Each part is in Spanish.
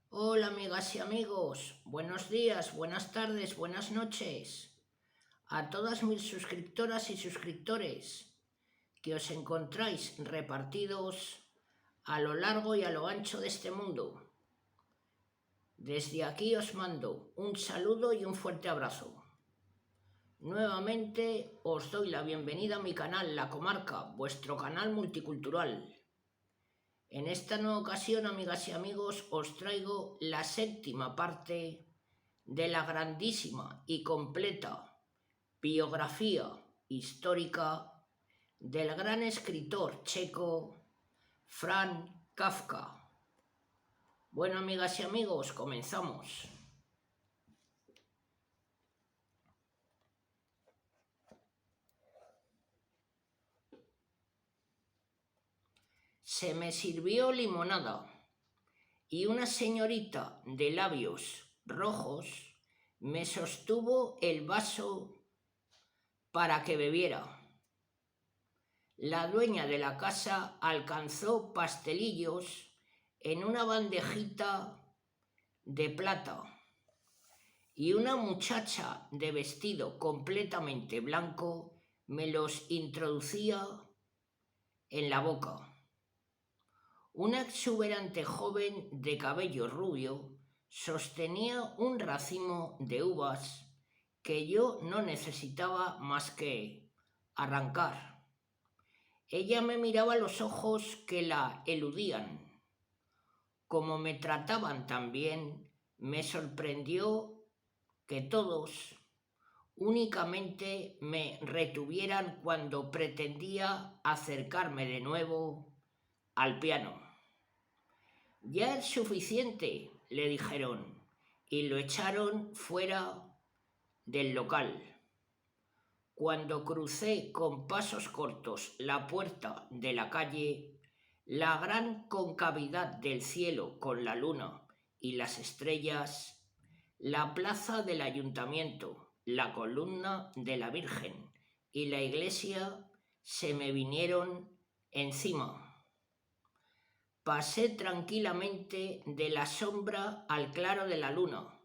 Hola amigas y amigos, buenos días, buenas tardes, buenas noches a todas mis suscriptoras y suscriptores que os encontráis repartidos a lo largo y a lo ancho de este mundo. Desde aquí os mando un saludo y un fuerte abrazo. Nuevamente os doy la bienvenida a mi canal La Comarca, vuestro canal multicultural. En esta nueva ocasión, amigas y amigos, os traigo la séptima parte de la grandísima y completa biografía histórica del gran escritor checo Franz Kafka. Bueno, amigas y amigos, comenzamos. Se me sirvió limonada y una señorita de labios rojos me sostuvo el vaso para que bebiera. La dueña de la casa alcanzó pastelillos en una bandejita de plata y una muchacha de vestido completamente blanco me los introducía en la boca. Una exuberante joven de cabello rubio sostenía un racimo de uvas que yo no necesitaba más que arrancar. Ella me miraba a los ojos que la eludían. Como me trataban tan bien, me sorprendió que todos únicamente me retuvieran cuando pretendía acercarme de nuevo al piano. Ya es suficiente, le dijeron, y lo echaron fuera del local. Cuando crucé con pasos cortos la puerta de la calle, la gran concavidad del cielo con la luna y las estrellas, la plaza del ayuntamiento, la columna de la Virgen y la iglesia se me vinieron encima. Pasé tranquilamente de la sombra al claro de la luna.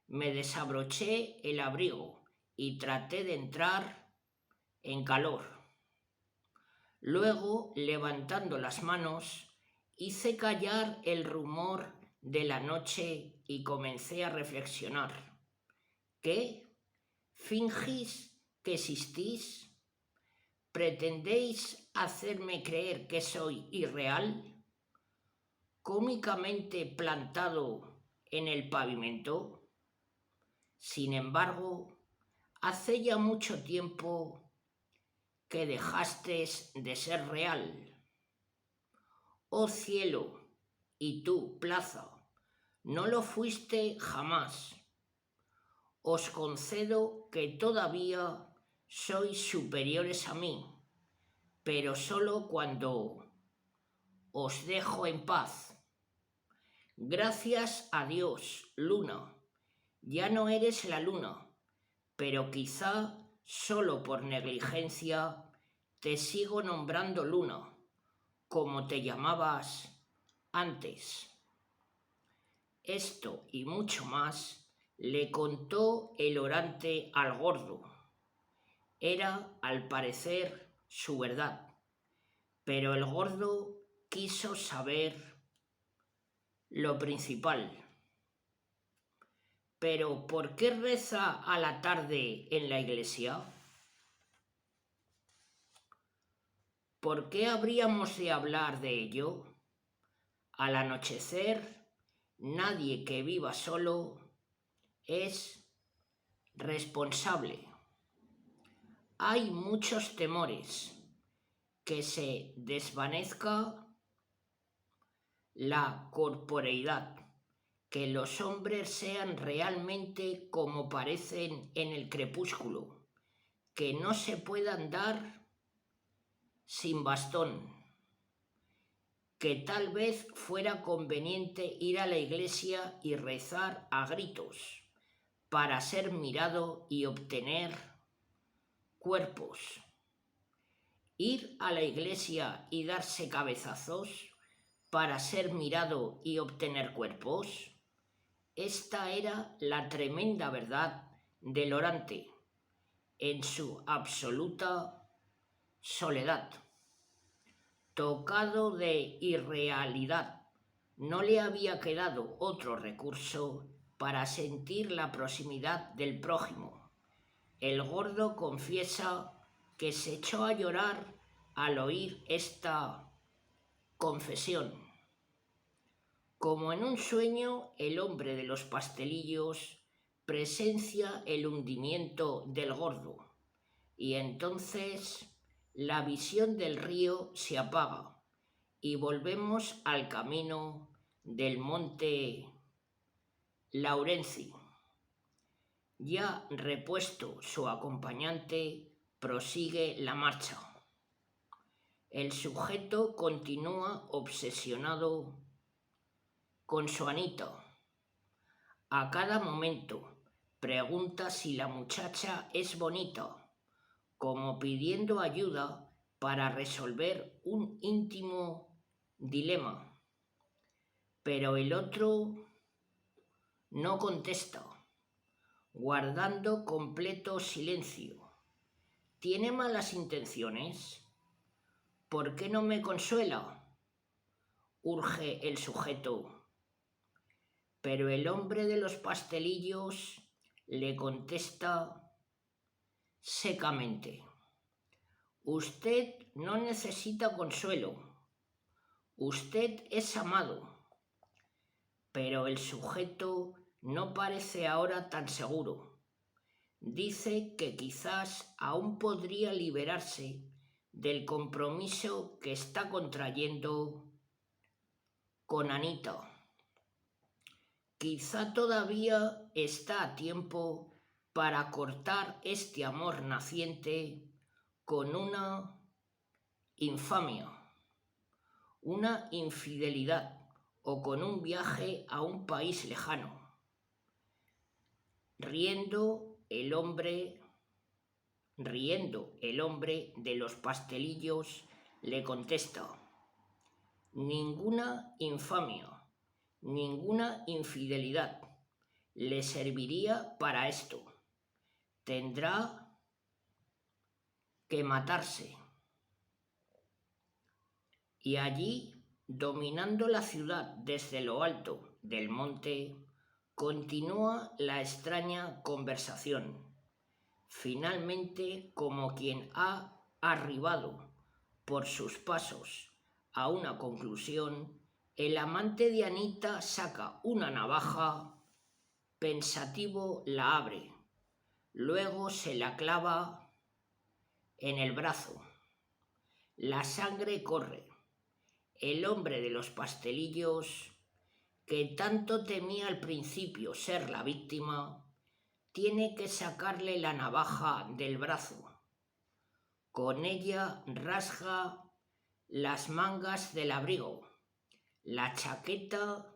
Me desabroché el abrigo y traté de entrar en calor. Luego, levantando las manos, hice callar el rumor de la noche y comencé a reflexionar. ¿Qué? ¿Fingís que existís? ¿Pretendéis hacerme creer que soy irreal? ¿Cómicamente plantado en el pavimento? Sin embargo, hace ya mucho tiempo que dejasteis de ser real. Oh cielo, y tú, plaza, no lo fuiste jamás. Os concedo que todavía sois superiores a mí, pero solo cuando os dejo en paz. Gracias a Dios, luna, ya no eres la luna, pero quizá solo por negligencia te sigo nombrando luna, como te llamabas antes. Esto y mucho más le contó el orante al gordo. Era, al parecer, su verdad, pero el gordo quiso saber lo principal. Pero ¿por qué reza a la tarde en la iglesia? ¿Por qué habríamos de hablar de ello? Al anochecer, nadie que viva solo es responsable. Hay muchos temores, que se desvanezca la corporeidad, que los hombres sean realmente como parecen en el crepúsculo, que no se pueda andar sin bastón, que tal vez fuera conveniente ir a la iglesia y rezar a gritos para ser mirado y obtener cuerpos. Ir a la iglesia y darse cabezazos para ser mirado y obtener cuerpos. Esta era la tremenda verdad del orante en su absoluta soledad. Tocado de irrealidad, no le había quedado otro recurso para sentir la proximidad del prójimo. El gordo confiesa que se echó a llorar al oír esta confesión. Como en un sueño, el hombre de los pastelillos presencia el hundimiento del gordo y entonces la visión del río se apaga y volvemos al camino del monte Laurenci. Ya repuesto su acompañante, prosigue la marcha. El sujeto continúa obsesionado con su Anita. A cada momento pregunta si la muchacha es bonita, como pidiendo ayuda para resolver un íntimo dilema. Pero el otro no contesta, guardando completo silencio. ¿Tiene malas intenciones? ¿Por qué no me consuela?, urge el sujeto. Pero el hombre de los pastelillos le contesta secamente: usted no necesita consuelo, usted es amado. Pero el sujeto no parece ahora tan seguro. Dice que quizás aún podría liberarse del compromiso que está contrayendo con Anita. Quizá todavía está a tiempo para cortar este amor naciente con una infamia, una infidelidad o con un viaje a un país lejano. Riendo el hombre de los pastelillos le contesta: ninguna infamia, ninguna infidelidad le serviría para esto. Tendrá que matarse. Y allí, dominando la ciudad desde lo alto del monte, continúa la extraña conversación. Finalmente, como quien ha arribado por sus pasos a una conclusión, el amante de Anita saca una navaja, pensativo la abre, luego se la clava en el brazo. La sangre corre. El hombre de los pastelillos, que tanto temía al principio ser la víctima, tiene que sacarle la navaja del brazo. Con ella rasga las mangas del abrigo, la chaqueta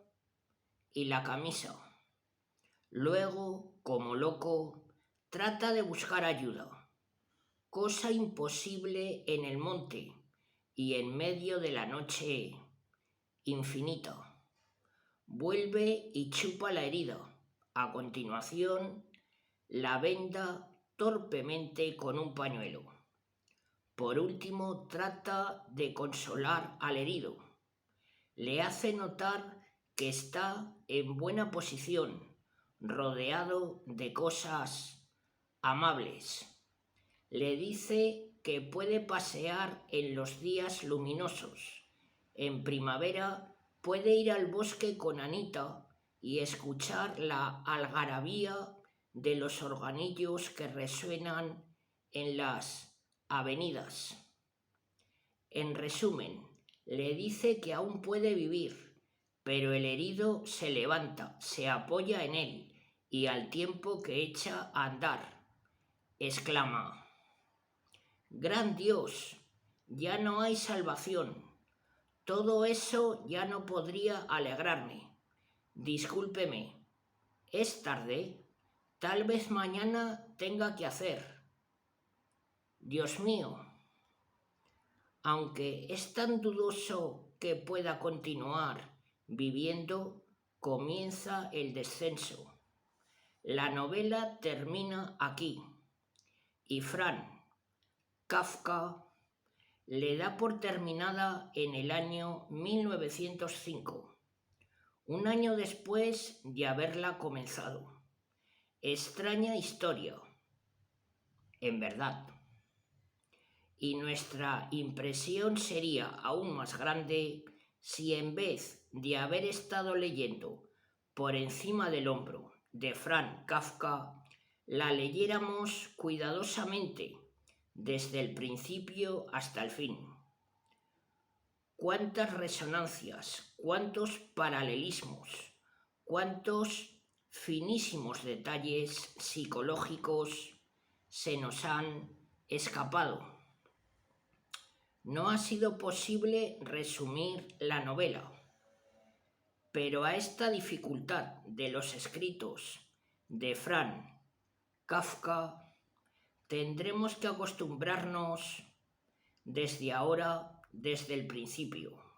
y la camisa. Luego, como loco, trata de buscar ayuda, cosa imposible en el monte y en medio de la noche infinita. Vuelve y chupa la herida. A continuación, la venda torpemente con un pañuelo. Por último, trata de consolar al herido. Le hace notar que está en buena posición, rodeado de cosas amables. Le dice que puede pasear en los días luminosos. En primavera puede ir al bosque con Anita y escuchar la algarabía de los organillos que resuenan en las avenidas. En resumen, le dice que aún puede vivir, pero el herido se levanta, se apoya en él y al tiempo que echa a andar, exclama: ¡Gran Dios! Ya no hay salvación. Todo eso ya no podría alegrarme. Discúlpeme. ¿Es tarde? Tal vez mañana tenga que hacer. Dios mío. Aunque es tan dudoso que pueda continuar viviendo, comienza el descenso. La novela termina aquí y Franz Kafka le da por terminada en el año 1905, un año después de haberla comenzado. Extraña historia, en verdad. Y nuestra impresión sería aún más grande si en vez de haber estado leyendo Por encima del hombro de Franz Kafka, la leyéramos cuidadosamente desde el principio hasta el fin. Cuántas resonancias, cuántos paralelismos, cuántos finísimos detalles psicológicos se nos han escapado. No ha sido posible resumir la novela, pero a esta dificultad de los escritos de Franz Kafka tendremos que acostumbrarnos desde ahora, desde el principio.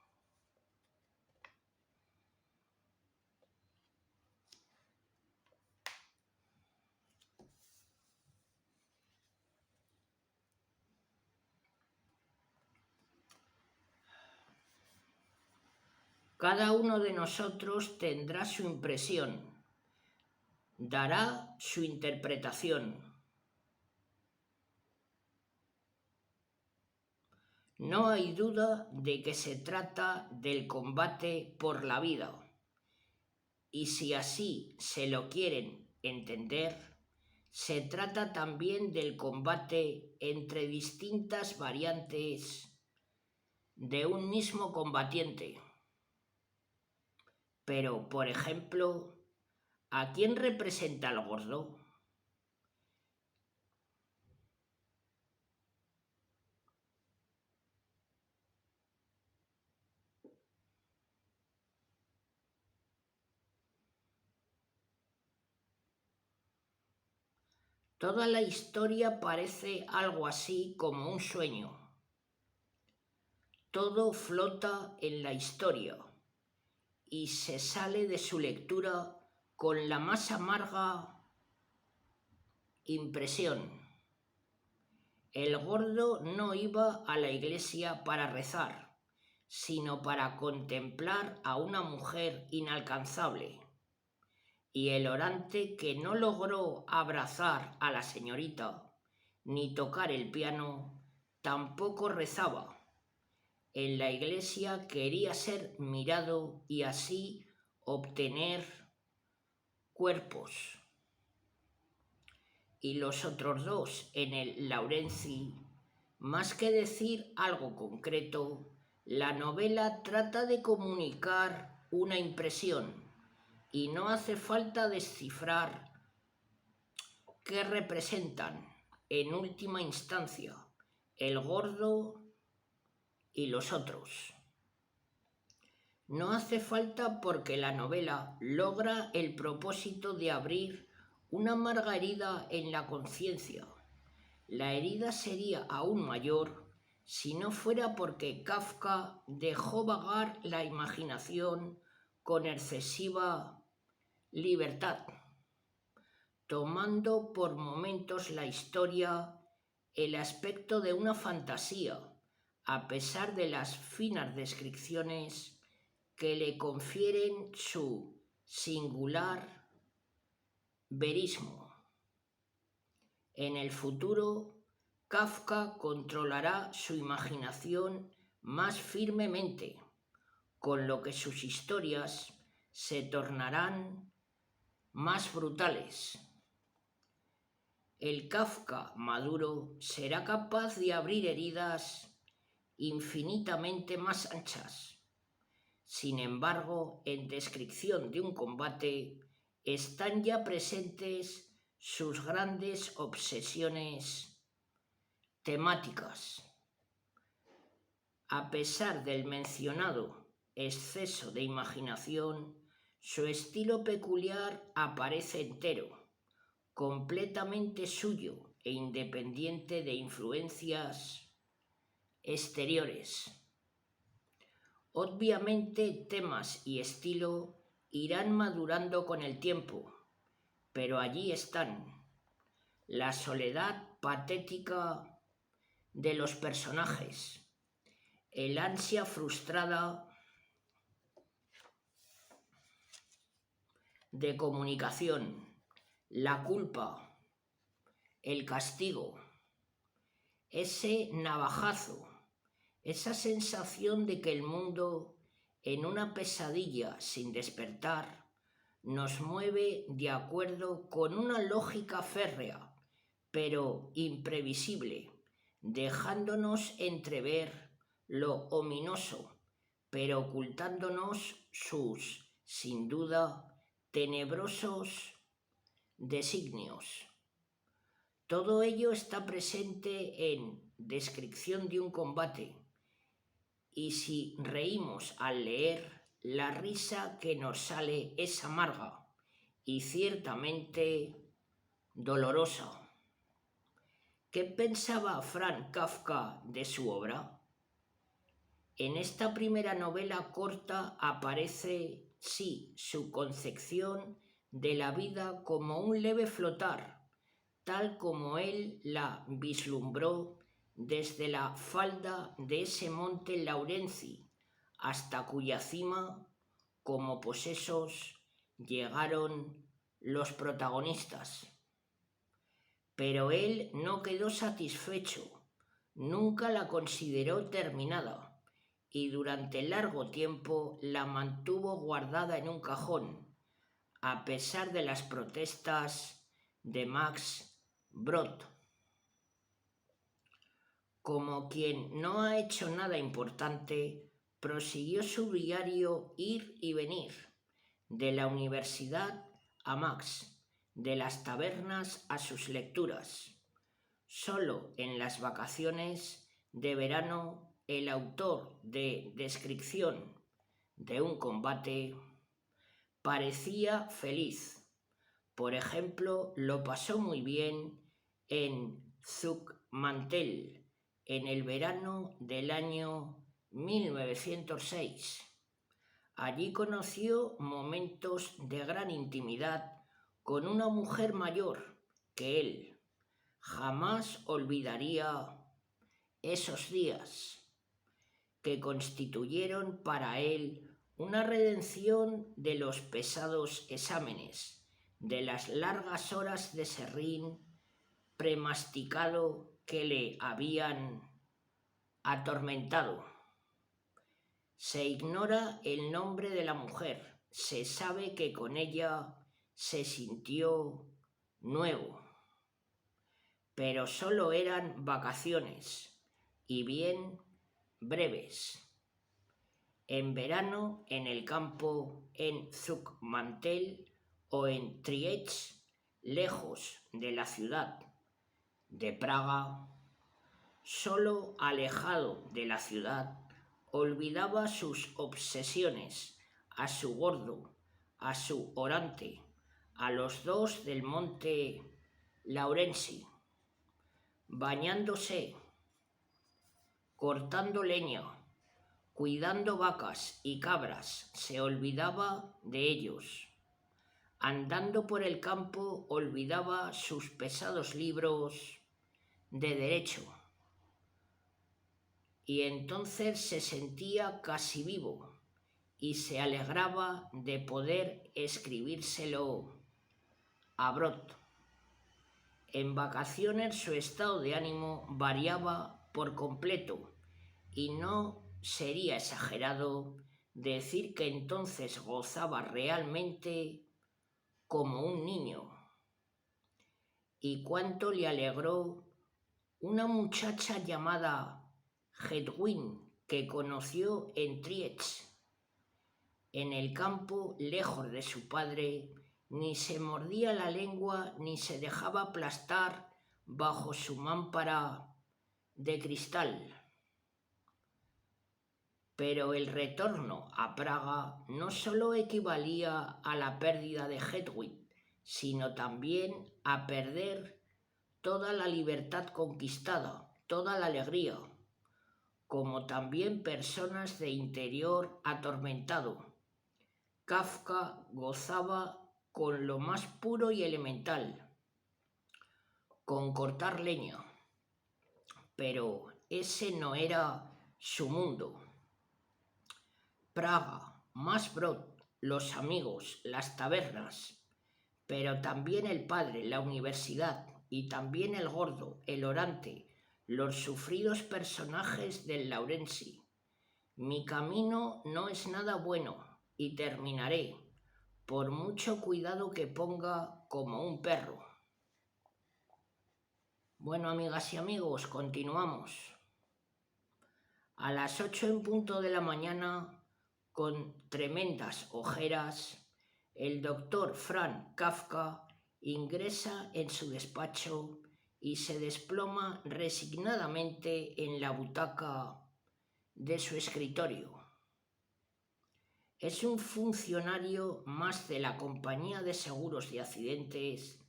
Cada uno de nosotros tendrá su impresión, dará su interpretación. No hay duda de que se trata del combate por la vida, y si así se lo quieren entender, se trata también del combate entre distintas variantes de un mismo combatiente. Pero, por ejemplo, ¿a quién representa el gordo? Toda la historia parece algo así como un sueño. Todo flota en la historia y se sale de su lectura con la más amarga impresión. El gordo no iba a la iglesia para rezar, sino para contemplar a una mujer inalcanzable. Y el orante, que no logró abrazar a la señorita ni tocar el piano, tampoco rezaba. En la iglesia quería ser mirado y así obtener cuerpos. Y los otros dos en el Laurenzi, más que decir algo concreto, la novela trata de comunicar una impresión y no hace falta descifrar qué representan en última instancia el gordo y los otros. No hace falta porque la novela logra el propósito de abrir una amarga herida en la conciencia. La herida sería aún mayor si no fuera porque Kafka dejó vagar la imaginación con excesiva libertad, tomando por momentos la historia el aspecto de una fantasía, a pesar de las finas descripciones que le confieren su singular verismo. En el futuro, Kafka controlará su imaginación más firmemente, con lo que sus historias se tornarán más brutales. El Kafka maduro será capaz de abrir heridas infinitamente más anchas. Sin embargo, en descripción de un combate están ya presentes sus grandes obsesiones temáticas. A pesar del mencionado exceso de imaginación, su estilo peculiar aparece entero, completamente suyo e independiente de influencias exteriores. Obviamente, temas y estilo irán madurando con el tiempo, pero allí están. La soledad patética de los personajes, el ansia frustrada de comunicación, la culpa, el castigo, ese navajazo, esa sensación de que el mundo, en una pesadilla sin despertar, nos mueve de acuerdo con una lógica férrea, pero imprevisible, dejándonos entrever lo ominoso, pero ocultándonos sus, sin duda, tenebrosos designios. Todo ello está presente en Descripción de un combate, y si reímos al leer, la risa que nos sale es amarga y ciertamente dolorosa. ¿Qué pensaba Franz Kafka de su obra? En esta primera novela corta aparece, sí, su concepción de la vida como un leve flotar, tal como él la vislumbró desde la falda de ese monte Laurenzi, hasta cuya cima, como posesos, llegaron los protagonistas. Pero él no quedó satisfecho, nunca la consideró terminada y durante largo tiempo la mantuvo guardada en un cajón, a pesar de las protestas de Max Brod. Como quien no ha hecho nada importante, prosiguió su diario ir y venir, de la universidad a Max, de las tabernas a sus lecturas. Solo en las vacaciones de verano el autor de Descripción de un combate parecía feliz. Por ejemplo, lo pasó muy bien en Zuckmantel en el verano del año 1906. Allí conoció momentos de gran intimidad con una mujer mayor que él. Jamás olvidaría esos días que constituyeron para él una redención de los pesados exámenes, de las largas horas de serrín premasticado que le habían atormentado. Se ignora el nombre de la mujer, se sabe que con ella se sintió nuevo, pero solo eran vacaciones, y bien breves. En verano en el campo, en Zuckmantel o en Trieste, lejos de la ciudad de Praga, solo alejado de la ciudad, olvidaba sus obsesiones, a su gordo, a su orante, a los dos del monte Laurenzi, bañándose, cortando leña, cuidando vacas y cabras, se olvidaba de ellos. Andando por el campo olvidaba sus pesados libros de derecho. Y entonces se sentía casi vivo y se alegraba de poder escribírselo a Brod. En vacaciones su estado de ánimo variaba por completo y no sería exagerado decir que entonces gozaba realmente como un niño. Y cuánto le alegró una muchacha llamada Hedwig que conoció en Trieste. En el campo, lejos de su padre, ni se mordía la lengua ni se dejaba aplastar bajo su mámpara de cristal. Pero el retorno a Praga no solo equivalía a la pérdida de Hedwig, sino también a perder toda la libertad conquistada, toda la alegría, como también personas de interior atormentado. Kafka gozaba con lo más puro y elemental, con cortar leña, pero ese no era su mundo. Praga, más Brod, los amigos, las tabernas, pero también el padre, la universidad, y también el gordo, el orante, los sufridos personajes del Laurensi. Mi camino no es nada bueno, y terminaré, por mucho cuidado que ponga, como un perro. Bueno, amigas y amigos, continuamos. A las 8 en punto de la mañana, con tremendas ojeras, el doctor Franz Kafka ingresa en su despacho y se desploma resignadamente en la butaca de su escritorio. Es un funcionario más de la Compañía de Seguros de Accidentes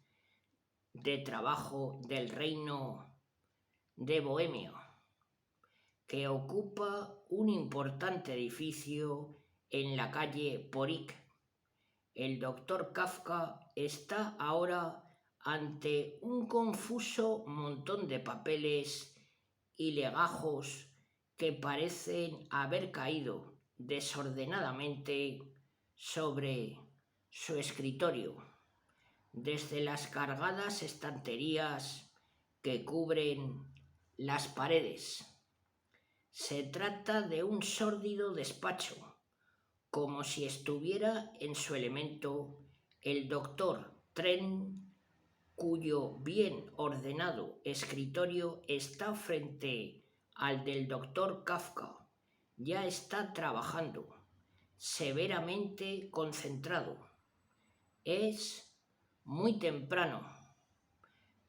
de Trabajo del Reino de Bohemia, que ocupa un importante edificio en la calle Porik. El doctor Kafka está ahora ante un confuso montón de papeles y legajos que parecen haber caído desordenadamente sobre su escritorio, desde las cargadas estanterías que cubren las paredes. Se trata de un sórdido despacho, como si estuviera en su elemento el doctor Tren, cuyo bien ordenado escritorio está frente al del doctor Kafka. Ya está trabajando, severamente concentrado. Es muy temprano,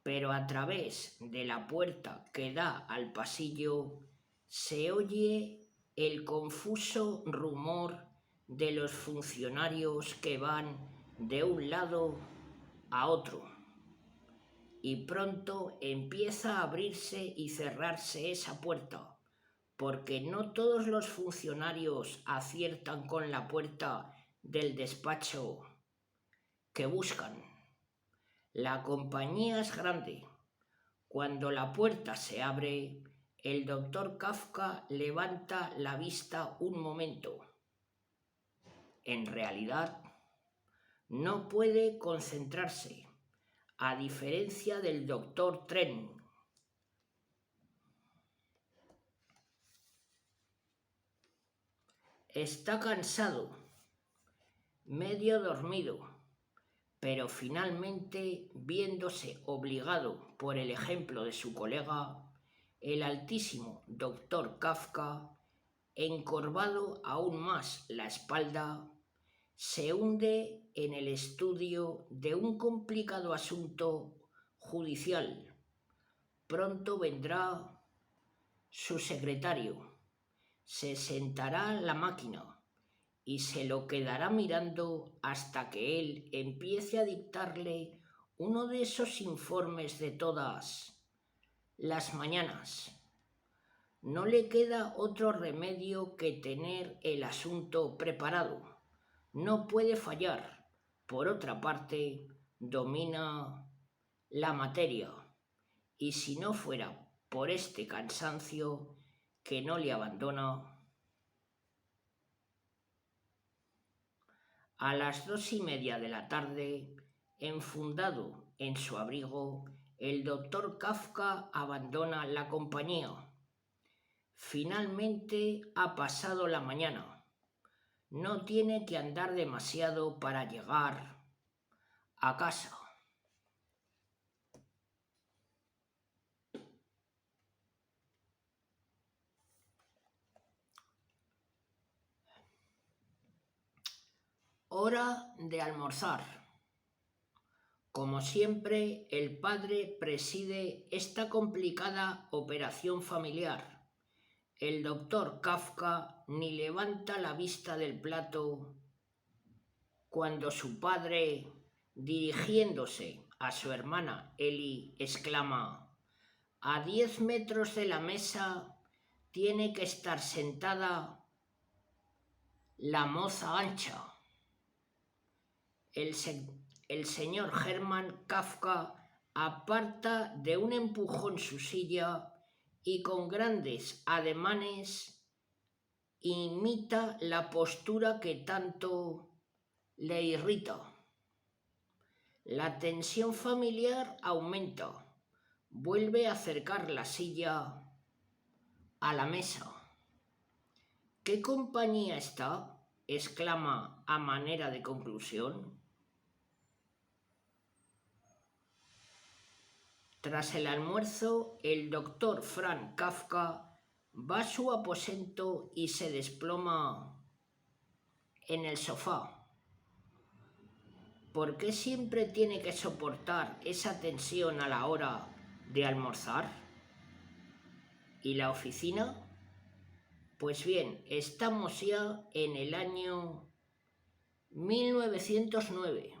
pero a través de la puerta que da al pasillo se oye el confuso rumor de los funcionarios que van de un lado a otro. Y pronto empieza a abrirse y cerrarse esa puerta, porque no todos los funcionarios aciertan con la puerta del despacho que buscan. La compañía es grande. Cuando la puerta se abre, el doctor Kafka levanta la vista un momento. En realidad, no puede concentrarse, a diferencia del doctor Tren. Está cansado, medio dormido, pero finalmente, viéndose obligado por el ejemplo de su colega, el altísimo doctor Kafka, encorvado aún más la espalda, se hunde en el estudio de un complicado asunto judicial. Pronto vendrá su secretario, se sentará a la máquina y se lo quedará mirando hasta que él empiece a dictarle uno de esos informes de todas las mañanas. No le queda otro remedio que tener el asunto preparado. No puede fallar. Por otra parte, domina la materia, y si no fuera por este cansancio que no le abandona, a las 2:30 de la tarde, enfundado en su abrigo, el doctor Kafka abandona la compañía. Finalmente ha pasado la mañana. No tiene que andar demasiado para llegar a casa. Hora de almorzar. Como siempre, el padre preside esta complicada operación familiar. El doctor Kafka ni levanta la vista del plato cuando su padre, dirigiéndose a su hermana Eli, exclama: «A 10 metros de la mesa tiene que estar sentada la moza ancha». el señor Hermann Kafka aparta de un empujón su silla y con grandes ademanes imita la postura que tanto le irrita. La tensión familiar aumenta. Vuelve a acercar la silla a la mesa. ¿Qué compañía está?, exclama a manera de conclusión. Tras el almuerzo, el doctor Franz Kafka va a su aposento y se desploma en el sofá. ¿Por qué siempre tiene que soportar esa tensión a la hora de almorzar? ¿Y la oficina? Pues bien, estamos ya en el año 1909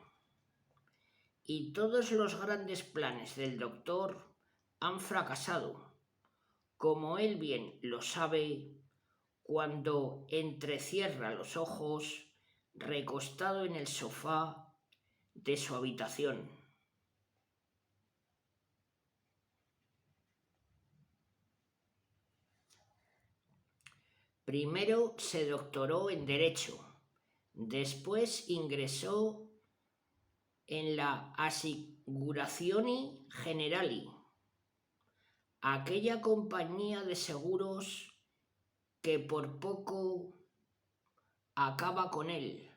y todos los grandes planes del doctor han fracasado, como él bien lo sabe cuando entrecierra los ojos recostado en el sofá de su habitación. Primero se doctoró en Derecho, después ingresó en la Assicurazioni Generali, aquella compañía de seguros que por poco acaba con él.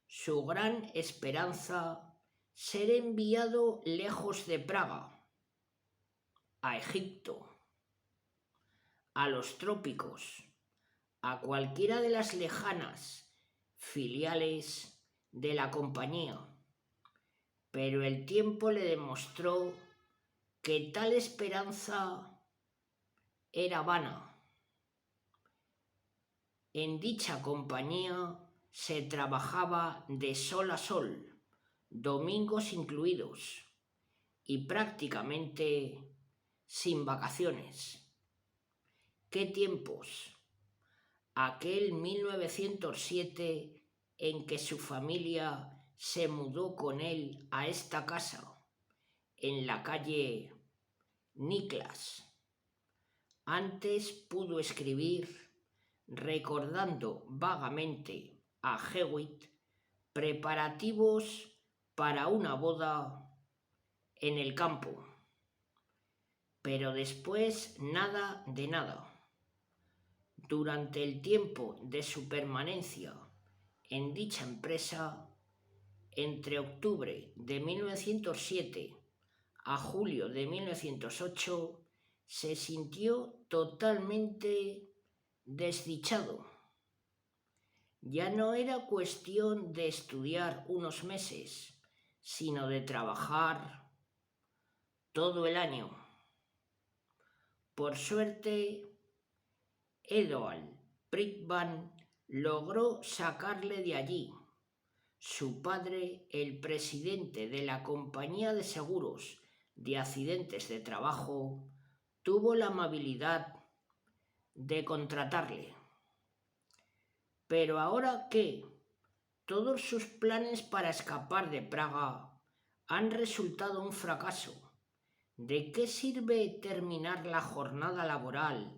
Su gran esperanza, ser enviado lejos de Praga, a Egipto, a los trópicos, a cualquiera de las lejanas filiales de la compañía. Pero el tiempo le demostró que tal esperanza era vana. En dicha compañía se trabajaba de sol a sol, domingos incluidos, y prácticamente sin vacaciones. ¡Qué tiempos! Aquel 1907 en que su familia se mudó con él a esta casa, en la calle Niklas. Antes pudo escribir, recordando vagamente a Hewitt, preparativos para una boda en el campo. Pero después nada de nada. Durante el tiempo de su permanencia en dicha empresa, entre octubre de 1907 a julio de 1908, se sintió totalmente desdichado. Ya no era cuestión de estudiar unos meses, sino de trabajar todo el año. Por suerte, Eduard Brinkmann logró sacarle de allí. Su padre, el presidente de la compañía de seguros de accidentes de trabajo, tuvo la amabilidad de contratarle. Pero ahora que todos sus planes para escapar de Praga han resultado un fracaso, ¿de qué sirve terminar la jornada laboral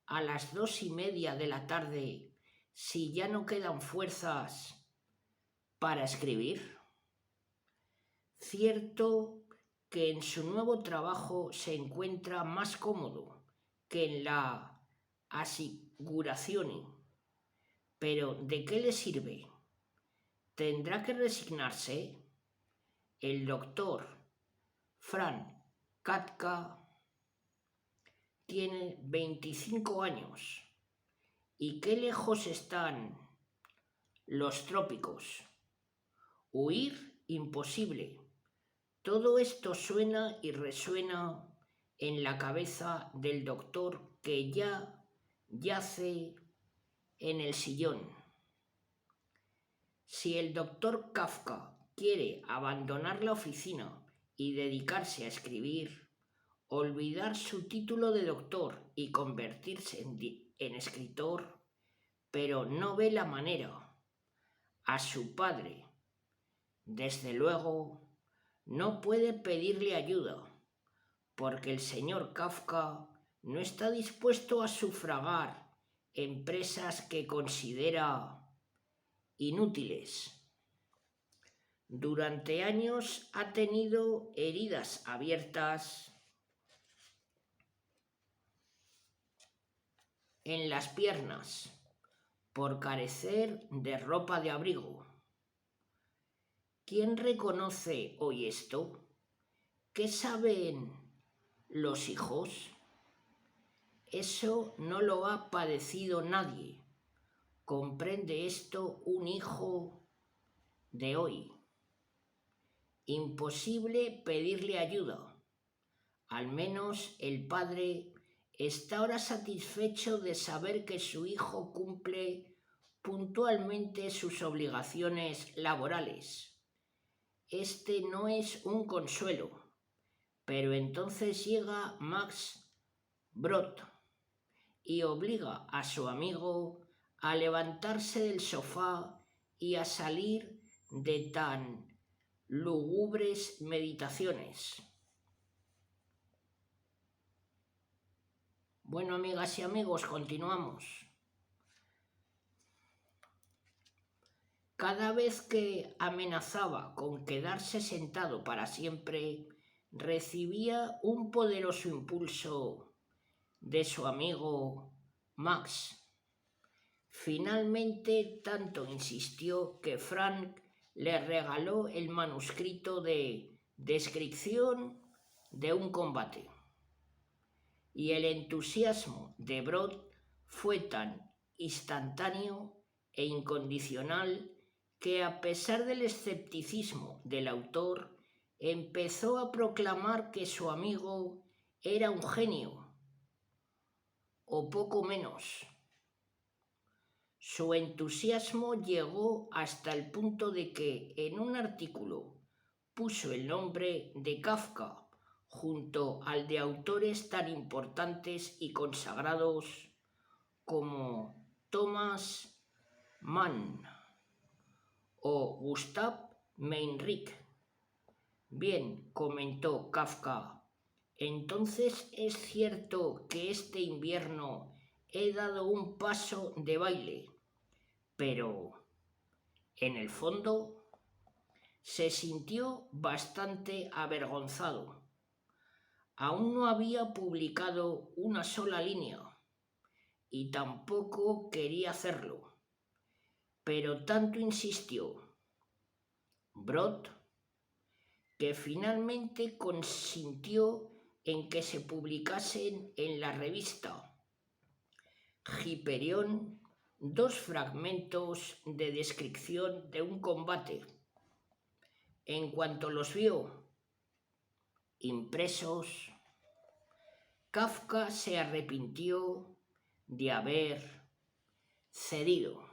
a las 2:30 de la tarde si ya no quedan fuerzas para escribir? Cierto que en su nuevo trabajo se encuentra más cómodo que en la Assicurazioni, pero ¿de qué le sirve? ¿Tendrá que resignarse? El doctor Franz Kafka tiene 25 años. ¿Y qué lejos están los trópicos? Huir, imposible. Todo esto suena y resuena en la cabeza del doctor, que ya yace en el sillón. Si el doctor Kafka quiere abandonar la oficina y dedicarse a escribir, olvidar su título de doctor y convertirse en escritor, pero no ve la manera. A su padre, Desde luego, no puede pedirle ayuda, porque el señor Kafka no está dispuesto a sufragar empresas que considera inútiles. Durante años ha tenido heridas abiertas en las piernas por carecer de ropa de abrigo. ¿Quién reconoce hoy esto? ¿Qué saben los hijos? Eso no lo ha padecido nadie. ¿Comprende esto un hijo de hoy? Imposible pedirle ayuda. Al menos el padre está ahora satisfecho de saber que su hijo cumple puntualmente sus obligaciones laborales. Este no es un consuelo, pero entonces llega Max Brod y obliga a su amigo a levantarse del sofá y a salir de tan lúgubres meditaciones. Bueno, amigas y amigos, continuamos. Cada vez que amenazaba con quedarse sentado para siempre, recibía un poderoso impulso de su amigo Max. Finalmente, tanto insistió que Frank le regaló el manuscrito de descripción de un combate. Y el entusiasmo de Brod fue tan instantáneo e incondicional que, a pesar del escepticismo del autor, empezó a proclamar que su amigo era un genio, o poco menos. Su entusiasmo llegó hasta el punto de que en un artículo puso el nombre de Kafka junto al de autores tan importantes y consagrados como Thomas Mann o Gustav Meyrink. Bien, comentó Kafka, entonces es cierto que este invierno he dado un paso de baile, pero en el fondo se sintió bastante avergonzado. Aún no había publicado una sola línea y tampoco quería hacerlo, pero tanto insistió Brod que finalmente consintió en que se publicasen en la revista Hyperion 2 fragmentos de descripción de un combate. En cuanto los vio impresos, Kafka se arrepintió de haber cedido.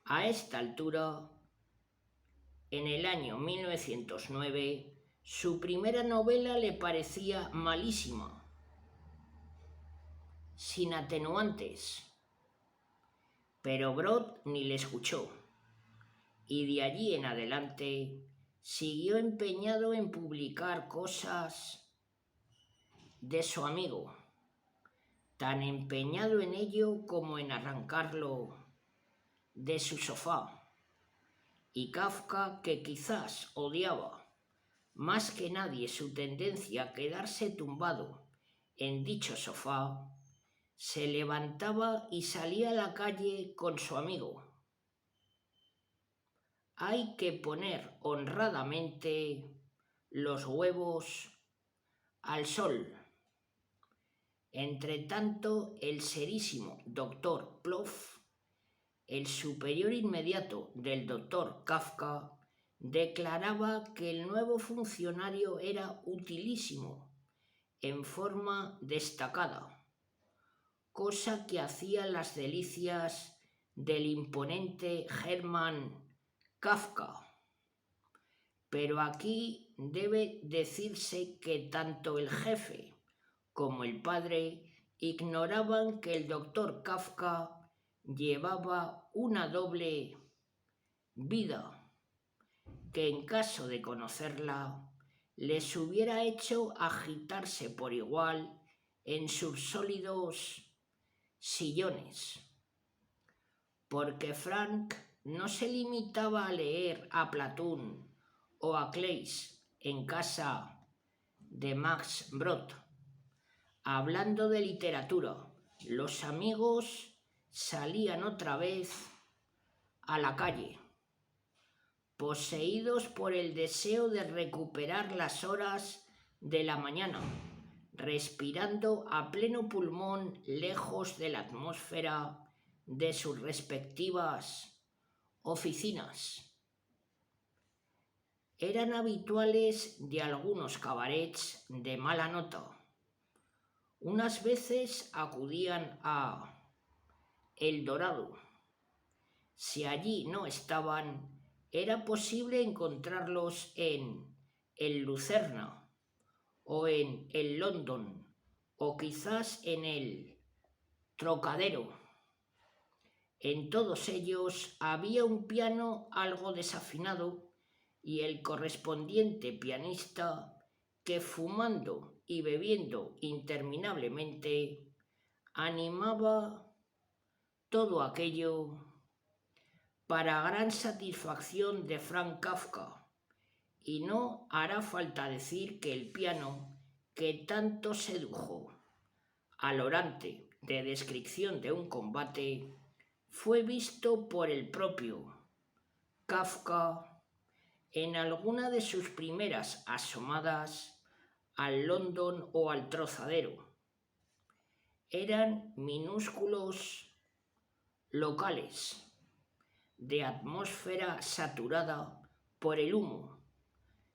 A esta altura, en el año 1909, su primera novela le parecía malísima, sin atenuantes, pero Brod ni le escuchó, y de allí en adelante siguió empeñado en publicar cosas de su amigo, tan empeñado en ello como en arrancarlo de su sofá. Y Kafka, que quizás odiaba más que nadie su tendencia a quedarse tumbado en dicho sofá, se levantaba y salía a la calle con su amigo. Hay que poner honradamente los huevos al sol. Entretanto, el serísimo doctor Ploff, el superior inmediato del doctor Kafka, declaraba que el nuevo funcionario era utilísimo en forma destacada, cosa que hacía las delicias del imponente Hermann Kafka. Pero aquí debe decirse que tanto el jefe como el padre ignoraban que el doctor Kafka llevaba una doble vida que en caso de conocerla les hubiera hecho agitarse por igual en sus sólidos sillones, porque Frank no se limitaba a leer a Platón o a Claes en casa de Max Brod. Hablando de literatura, los amigos salían otra vez a la calle, poseídos por el deseo de recuperar las horas de la mañana, respirando a pleno pulmón lejos de la atmósfera de sus respectivas oficinas. Eran habituales de algunos cabarets de mala nota. Unas veces acudían a El Dorado. Si allí no estaban, era posible encontrarlos en el Lucerna o en el London o quizás en el Trocadero. En todos ellos había un piano algo desafinado y el correspondiente pianista que, fumando y bebiendo interminablemente, animaba todo aquello para gran satisfacción de Franz Kafka. Y no hará falta decir que el piano, que tanto sedujo al orante de descripción de un combate, fue visto por el propio Kafka en alguna de sus primeras asomadas al London o al Trocadero. Eran minúsculos locales de atmósfera saturada por el humo.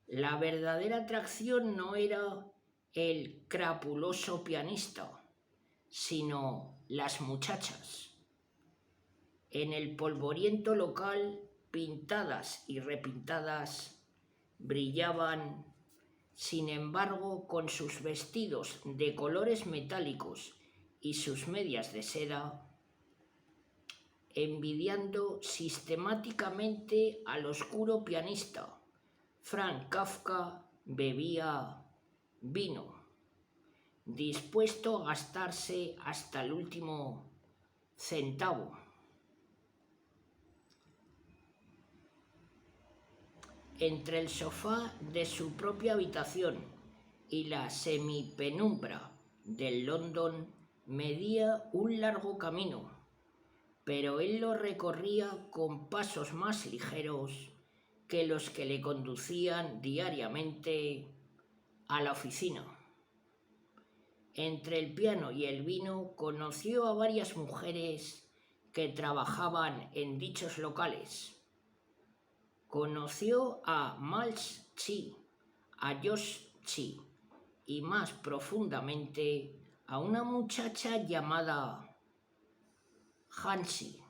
La verdadera atracción no era el crapuloso pianista, sino las muchachas. En el polvoriento local, pintadas y repintadas, brillaban, sin embargo, con sus vestidos de colores metálicos y sus medias de seda, envidiando sistemáticamente al oscuro pianista. Franz Kafka bebía vino, dispuesto a gastarse hasta el último centavo. Entre el sofá de su propia habitación y la semipenumbra del London medía un largo camino, pero él lo recorría con pasos más ligeros que los que le conducían diariamente a la oficina. Entre el piano y el vino conoció a varias mujeres que trabajaban en dichos locales. Conoció a Miles Chi, a Josh Chi y más profundamente a una muchacha llamada Hansi.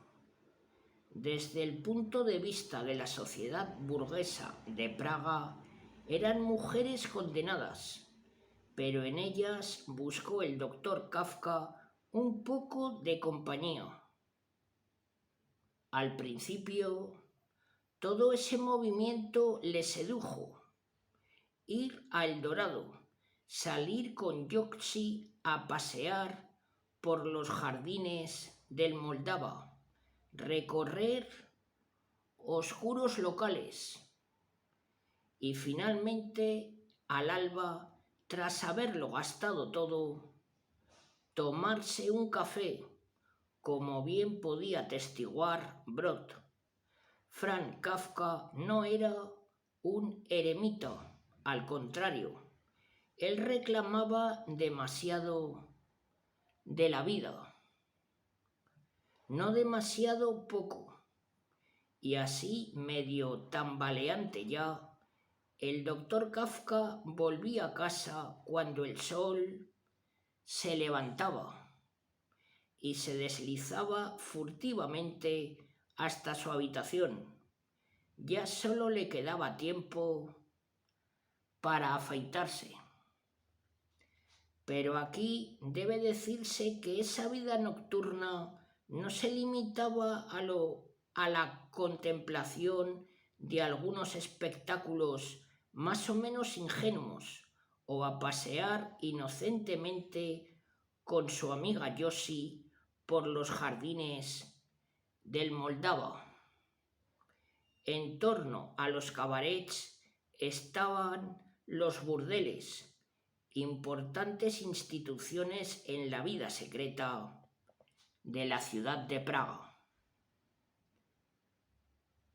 Desde el punto de vista de la sociedad burguesa de Praga, eran mujeres condenadas, pero en ellas buscó el doctor Kafka un poco de compañía. Al principio, todo ese movimiento le sedujo. Ir a El Dorado, salir con Yoxi a pasear por los jardines del Moldava, recorrer oscuros locales y finalmente, al alba, tras haberlo gastado todo, tomarse un café, como bien podía atestiguar Brod. Franz Kafka no era un eremita, al contrario, él reclamaba demasiado de la vida, no demasiado poco, y así, medio tambaleante ya, el doctor Kafka volvía a casa cuando el sol se levantaba y se deslizaba furtivamente hasta su habitación. Ya solo le quedaba tiempo para afeitarse. Pero aquí debe decirse que esa vida nocturna no se limitaba a lo a la contemplación de algunos espectáculos más o menos ingenuos o a pasear inocentemente con su amiga Josie por los jardines del Moldava. En torno a los cabarets estaban los burdeles, importantes instituciones en la vida secreta de la ciudad de Praga.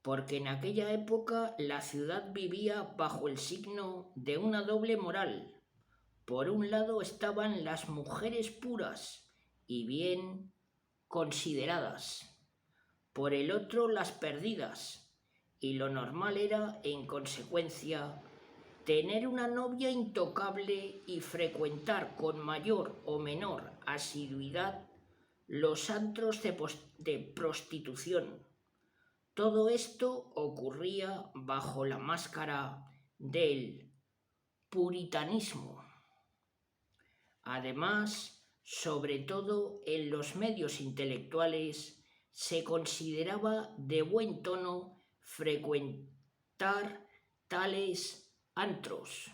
Porque en aquella época la ciudad vivía bajo el signo de una doble moral. Por un lado estaban las mujeres puras y bien consideradas, por el otro las perdidas, y lo normal era, en consecuencia, tener una novia intocable y frecuentar con mayor o menor asiduidad los antros de prostitución. Todo esto ocurría bajo la máscara del puritanismo. Además, sobre todo en los medios intelectuales, se consideraba de buen tono frecuentar tales antros.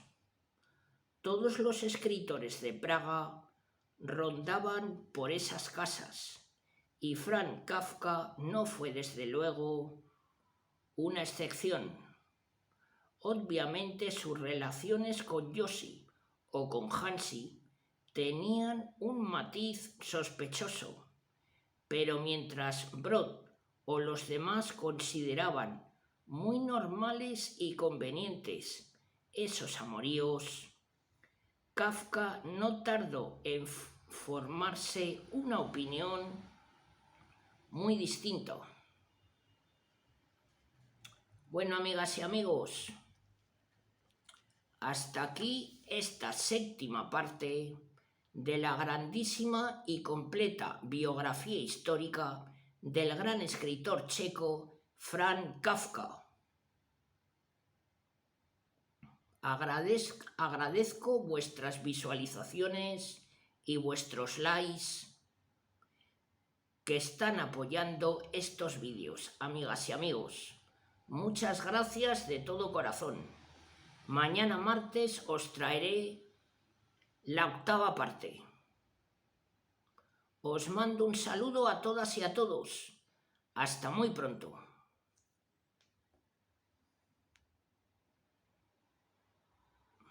Todos los escritores de Praga rondaban por esas casas y Franz Kafka no fue desde luego una excepción. Obviamente sus relaciones con Josie o con Hansi tenían un matiz sospechoso, pero mientras Brod o los demás consideraban muy normales y convenientes esos amoríos, Kafka no tardó en formarse una opinión muy distinta. Bueno, amigas y amigos, hasta aquí esta séptima parte de la grandísima y completa biografía histórica del gran escritor checo Franz Kafka. Agradezco vuestras visualizaciones y vuestros likes que están apoyando estos vídeos, amigas y amigos. Muchas gracias de todo corazón. Mañana martes os traeré la octava parte. Os mando un saludo a todas y a todos. Hasta muy pronto.